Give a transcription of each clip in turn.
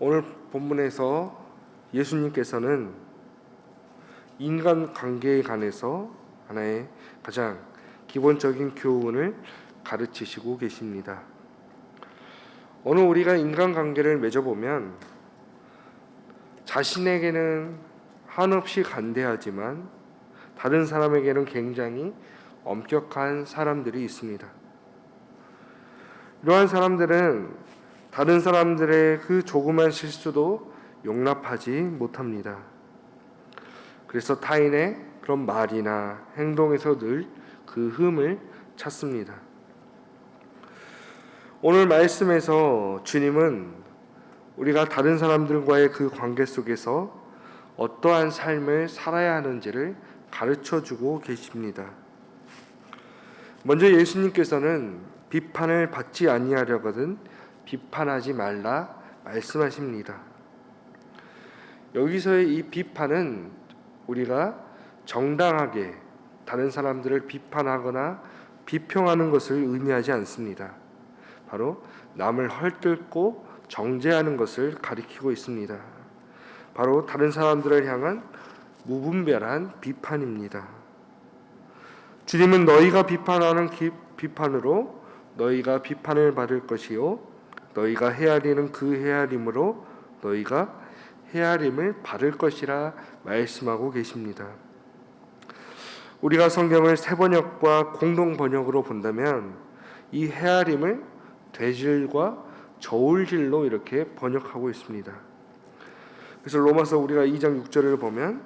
오늘 본문에서 예수님께서는 인간관계에 관해서 하나의 가장 기본적인 교훈을 가르치시고 계십니다. 오늘 우리가 인간관계를 맺어보면 자신에게는 한없이 간대하지만 다른 사람에게는 굉장히 엄격한 사람들이 있습니다. 이러한 사람들은 다른 사람들의 그 조그만 실수도 용납하지 못합니다. 그래서 타인의 그런 말이나 행동에서 늘 그 흠을 찾습니다. 오늘 말씀에서 주님은 우리가 다른 사람들과의 그 관계 속에서 어떠한 삶을 살아야 하는지를 가르쳐주고 계십니다. 먼저 예수님께서는 비판을 받지 아니하려거든 비판하지 말라 말씀하십니다. 여기서의 이 비판은 우리가 정당하게 다른 사람들을 비판하거나 비평하는 것을 의미하지 않습니다. 바로 남을 헐뜯고 정죄하는 것을 가리키고 있습니다. 바로 다른 사람들을 향한 무분별한 비판입니다. 주님은 너희가 비판하는 비판으로 너희가 비판을 받을 것이요 너희가 헤아리는 그 헤아림으로 너희가 헤아림을 받을 것이라 말씀하고 계십니다. 우리가 성경을 새번역과 공동번역으로 본다면 이 헤아림을 되질과 저울질로 이렇게 번역하고 있습니다. 그래서 로마서 우리가 2장 6절을 보면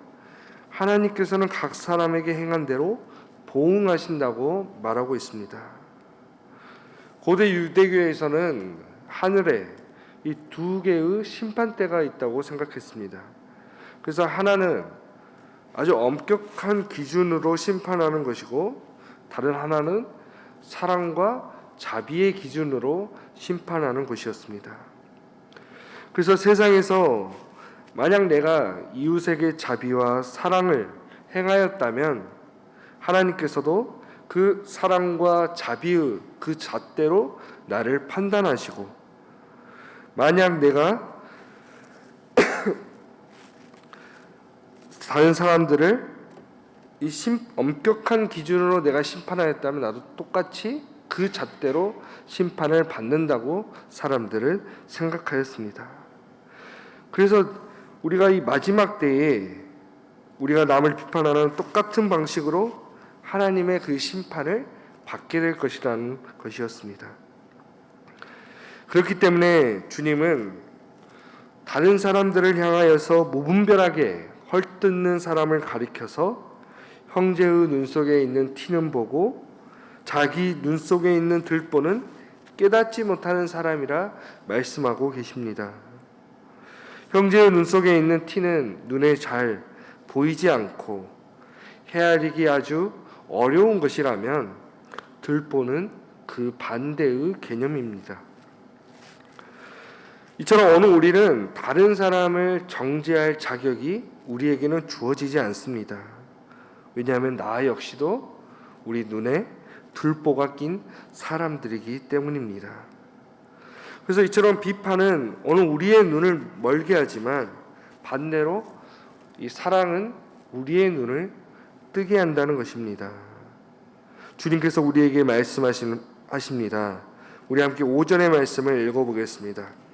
하나님께서는 각 사람에게 행한 대로 보응하신다고 말하고 있습니다. 고대 유대교에서는 하늘에 이 두 개의 심판대가 있다고 생각했습니다. 그래서 하나는 아주 엄격한 기준으로 심판하는 것이고 다른 하나는 사랑과 자비의 기준으로 심판하는 것이었습니다. 그래서 세상에서 만약 내가 이웃에게 자비와 사랑을 행하였다면 하나님께서도 그 사랑과 자비의 그 잣대로 나를 판단하시고, 만약 내가 다른 사람들을 이 엄격한 기준으로 내가 심판하였다면 나도 똑같이 그 잣대로 심판을 받는다고 사람들은 생각하였습니다. 그래서 우리가 이 마지막 때에 우리가 남을 비판하는 똑같은 방식으로 하나님의 그 심판을 받게 될 것이라는 것이었습니다. 그렇기 때문에 주님은 다른 사람들을 향하여서 무분별하게 헐뜯는 사람을 가리켜서 형제의 눈 속에 있는 티는 보고 자기 눈 속에 있는 들보는 깨닫지 못하는 사람이라 말씀하고 계십니다. 형제의 눈 속에 있는 티는 눈에 잘 보이지 않고 헤아리기 아주 어려운 것이라면 들보는 그 반대의 개념입니다. 이처럼 오늘 우리는 다른 사람을 정죄할 자격이 우리에게는 주어지지 않습니다. 왜냐하면 나 역시도 우리 눈에 들보가 낀 사람들이기 때문입니다. 그래서 이처럼 비판은 오늘 우리의 눈을 멀게 하지만 반대로 이 사랑은 우리의 눈을 뜨게 한다는 것입니다. 주님께서 우리에게 말씀하십니다. 우리 함께 5절의 말씀을 읽어보겠습니다.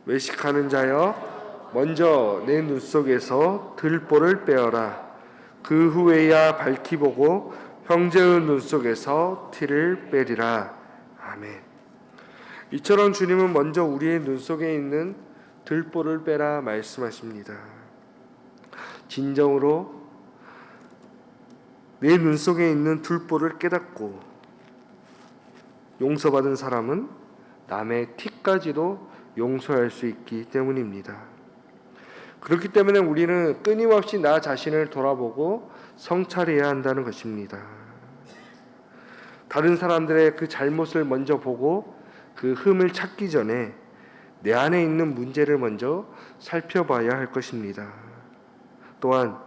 외식하는 자여 먼저 내 눈 속에서 들보를 빼어라. 그 후에야 밝히 보고 형제의 눈 속에서 티를 빼리라. 아멘. 이처럼 주님은 먼저 우리의 눈 속에 있는 들보를 빼라 말씀하십니다. 진정으로 내 눈 속에 있는 들보를 깨닫고 용서받은 사람은 남의 티까지도 용서할 수 있기 때문입니다. 그렇기 때문에 우리는 끊임없이 나 자신을 돌아보고 성찰해야 한다는 것입니다. 다른 사람들의 그 잘못을 먼저 보고 그 흠을 찾기 전에 내 안에 있는 문제를 먼저 살펴봐야 할 것입니다. 또한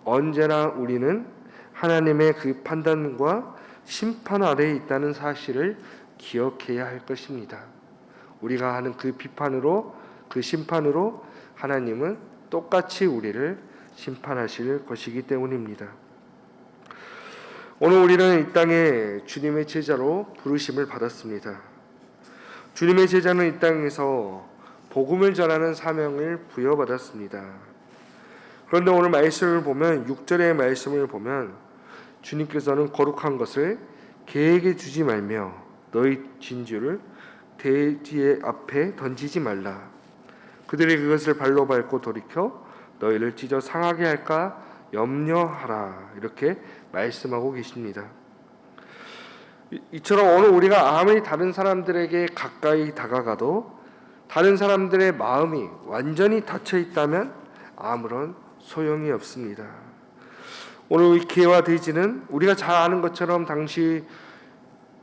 언제나 우리는 하나님의 그 판단과 심판 아래에 있다는 사실을 기억해야 할 것입니다. 우리가 하는 그 비판으로 그 심판으로 하나님은 똑같이 우리를 심판하실 것이기 때문입니다. 오늘 우리는 이 땅에 주님의 제자로 부르심을 받았습니다. 주님의 제자는 이 땅에서 복음을 전하는 사명을 부여받았습니다. 그런데 오늘 말씀을 보면 6절의 말씀을 보면 주님께서는 거룩한 것을 개에게 주지 말며 너희 진주를 돼지 앞에 던지지 말라. 그들이 그것을 발로 밟고 돌이켜 너희를 찢어 상하게 할까 염려하라. 이렇게 말씀하고 계십니다. 이처럼 오늘 우리가 아무리 다른 사람들에게 가까이 다가가도 다른 사람들의 마음이 완전히 닫혀 있다면 아무런 소용이 없습니다. 오늘 이 개와 돼지는 우리가 잘 아는 것처럼 당시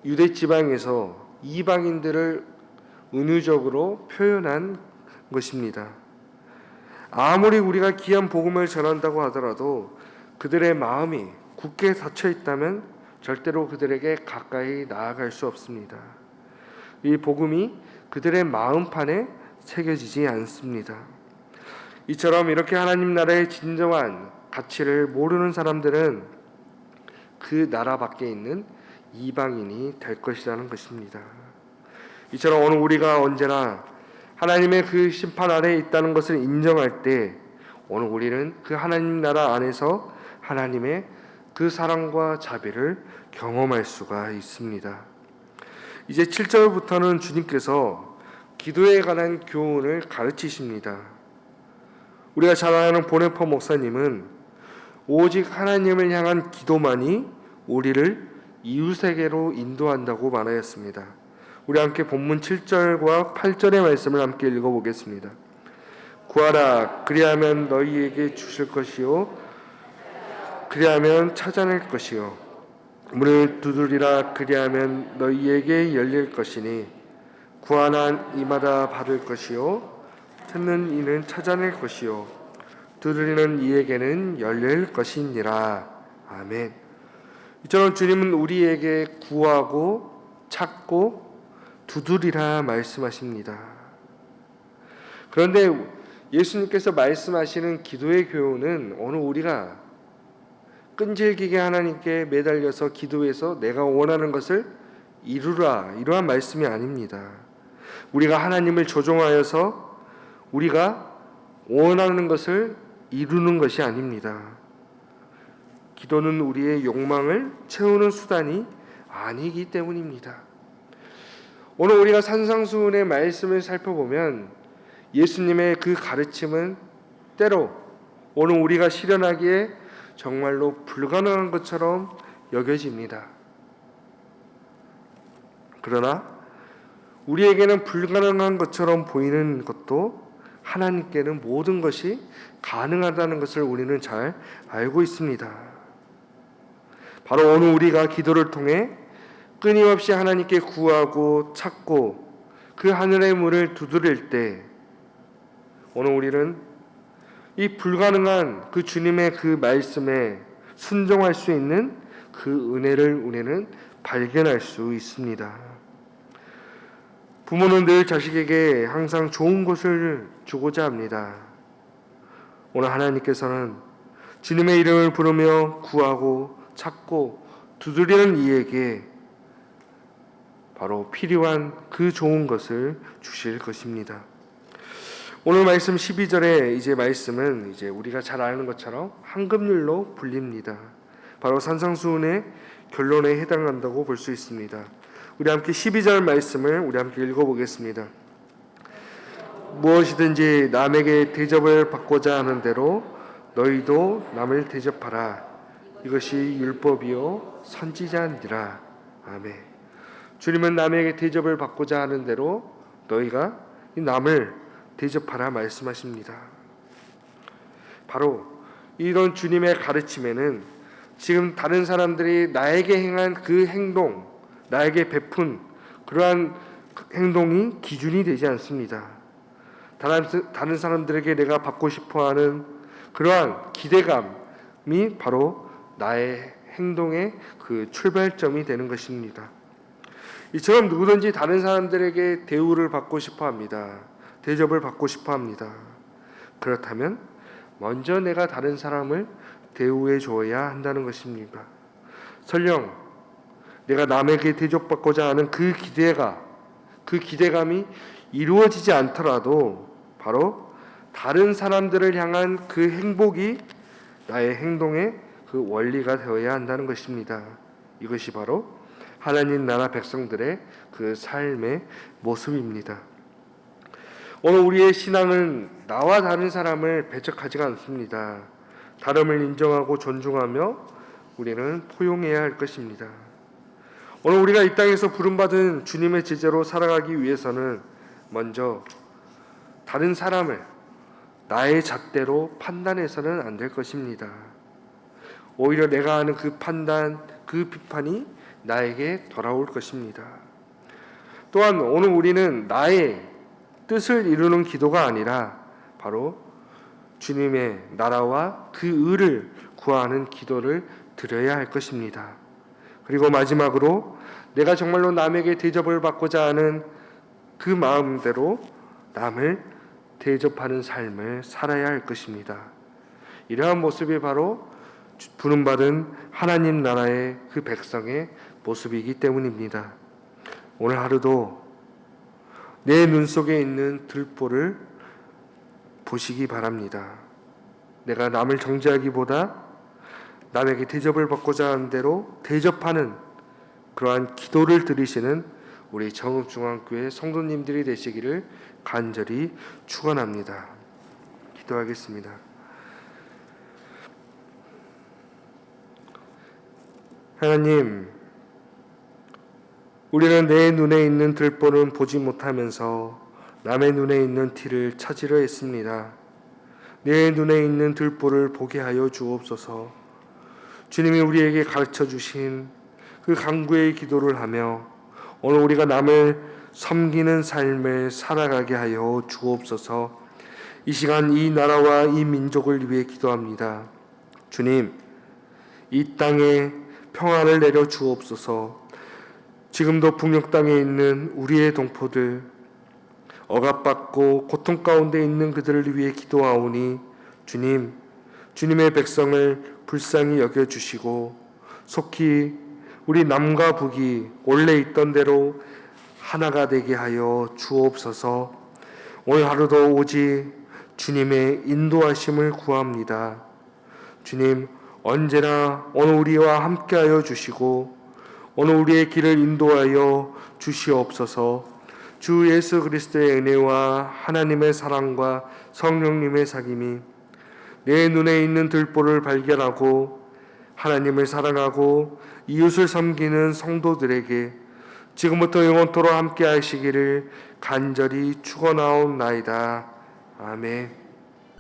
유대 지방에서 이방인들을 은유적으로 표현한 것입니다. 아무리 우리가 귀한 복음을 전한다고 하더라도 그들의 마음이 굳게 닫혀 있다면 절대로 그들에게 가까이 나아갈 수 없습니다. 이 복음이 그들의 마음판에 새겨지지 않습니다. 이처럼 이렇게 하나님 나라의 진정한 가치를 모르는 사람들은 그 나라 밖에 있는 이방인이 될 것이라는 것입니다. 이처럼 오늘 우리가 언제나 하나님의 그 심판 아래에 있다는 것을 인정할 때 오늘 우리는 그 하나님 나라 안에서 하나님의 그 사랑과 자비를 경험할 수가 있습니다. 이제 7절부터는 주님께서 기도에 관한 교훈을 가르치십니다. 우리가 잘 아는 보네퍼 목사님은 오직 하나님을 향한 기도만이 우리를 이웃에게로 인도한다고 말하였습니다. 우리 함께 본문 7절과 8절의 말씀을 함께 읽어보겠습니다. 구하라 그리하면 너희에게 주실 것이요 그리하면 찾아낼 것이요 문을 두드리라 그리하면 너희에게 열릴 것이니 구하는 이마다 받을 것이요 찾는 이는 찾아낼 것이요 두드리는 이에게는 열릴 것이니라. 아멘. 이처럼 주님은 우리에게 구하고 찾고 두드리라 말씀하십니다. 그런데 예수님께서 말씀하시는 기도의 교훈은 오늘 우리가 끈질기게 하나님께 매달려서 기도해서 내가 원하는 것을 이루라 이러한 말씀이 아닙니다. 우리가 하나님을 조종하여서 우리가 원하는 것을 이루는 것이 아닙니다. 기도는 우리의 욕망을 채우는 수단이 아니기 때문입니다. 오늘 우리가 산상수훈의 말씀을 살펴보면 예수님의 그 가르침은 때로 오늘 우리가 실현하기에 정말로 불가능한 것처럼 여겨집니다. 그러나 우리에게는 불가능한 것처럼 보이는 것도 하나님께는 모든 것이 가능하다는 것을 우리는 잘 알고 있습니다. 바로 오늘 우리가 기도를 통해 끊임없이 하나님께 구하고 찾고 그 하늘의 문을 두드릴 때 오늘 우리는 이 불가능한 그 주님의 그 말씀에 순종할 수 있는 그 은혜를 우리는 발견할 수 있습니다. 부모는 늘 자식에게 항상 좋은 것을 주고자 합니다. 오늘 하나님께서는 주님의 이름을 부르며 구하고 찾고 두드리는 이에게 바로 필요한 그 좋은 것을 주실 것입니다. 오늘 말씀 12절의 이제 말씀은 이제 우리가 잘 아는 것처럼 황금률로 불립니다. 바로 산상수훈의 결론에 해당한다고 볼 수 있습니다. 우리 함께 12절 말씀을 우리 함께 읽어보겠습니다. 무엇이든지 남에게 대접을 받고자 하는 대로 너희도 남을 대접하라. 이것이 율법이요 선지자니라. 아멘. 주님은 남에게 대접을 받고자 하는 대로 너희가 이 남을 대접하라 말씀하십니다. 바로 이런 주님의 가르침에는 지금 다른 사람들이 나에게 행한 그 행동, 나에게 베푼 그러한 행동이 기준이 되지 않습니다. 다른 사람들에게 내가 받고 싶어하는 그러한 기대감이 바로 나의 행동의 그 출발점이 되는 것입니다. 이처럼 누구든지 다른 사람들에게 대우를 받고 싶어합니다. 대접을 받고 싶어 합니다. 그렇다면 먼저 내가 다른 사람을 대우해 줘야 한다는 것입니다. 설령 내가 남에게 대접받고자 하는 그 기대감이 이루어지지 않더라도 바로 다른 사람들을 향한 그 행복이 나의 행동의 그 원리가 되어야 한다는 것입니다. 이것이 바로 하나님 나라 백성들의 그 삶의 모습입니다. 오늘 우리의 신앙은 나와 다른 사람을 배척하지가 않습니다. 다름을 인정하고 존중하며 우리는 포용해야 할 것입니다. 오늘 우리가 이 땅에서 부름받은 주님의 제자로 살아가기 위해서는 먼저 다른 사람을 나의 잣대로 판단해서는 안 될 것입니다. 오히려 내가 하는 그 판단, 그 비판이 나에게 돌아올 것입니다. 또한 오늘 우리는 나의 뜻을 이루는 기도가 아니라 바로 주님의 나라와 그 의를 구하는 기도를 드려야 할 것입니다. 그리고 마지막으로 내가 정말로 남에게 대접을 받고자 하는 그 마음대로 남을 대접하는 삶을 살아야 할 것입니다. 이러한 모습이 바로 부름받은 하나님 나라의 그 백성의 모습이기 때문입니다. 오늘 하루도 내 눈 속에 있는 들보를 보시기 바랍니다. 내가 남을 정죄하기보다 남에게 대접을 받고자 하는 대로 대접하는 그러한 기도를 드리시는 우리 정읍중앙교회 성도님들이 되시기를 간절히 축원합니다. 기도하겠습니다. 하나님, 우리는 내 눈에 있는 들보는 보지 못하면서 남의 눈에 있는 티를 찾으려 했습니다. 내 눈에 있는 들보를 보게 하여 주옵소서. 주님이 우리에게 가르쳐 주신 그 간구의 기도를 하며 오늘 우리가 남을 섬기는 삶을 살아가게 하여 주옵소서. 이 시간 이 나라와 이 민족을 위해 기도합니다. 주님, 이 땅에 평화를 내려 주옵소서. 지금도 북녘 땅에 있는 우리의 동포들, 억압받고 고통 가운데 있는 그들을 위해 기도하오니 주님, 주님의 백성을 불쌍히 여겨주시고 속히 우리 남과 북이 원래 있던 대로 하나가 되게 하여 주옵소서. 오늘 하루도 오직 주님의 인도하심을 구합니다. 주님, 언제나 오늘 우리와 함께하여 주시고 오늘 우리의 길을 인도하여 주시옵소서. 주 예수 그리스도의 은혜와 하나님의 사랑과 성령님의 사귐이 내 눈에 있는 들보를 발견하고 하나님을 사랑하고 이웃을 섬기는 성도들에게 지금부터 영원토록 함께 하시기를 간절히 축원하옵나이다. 아멘.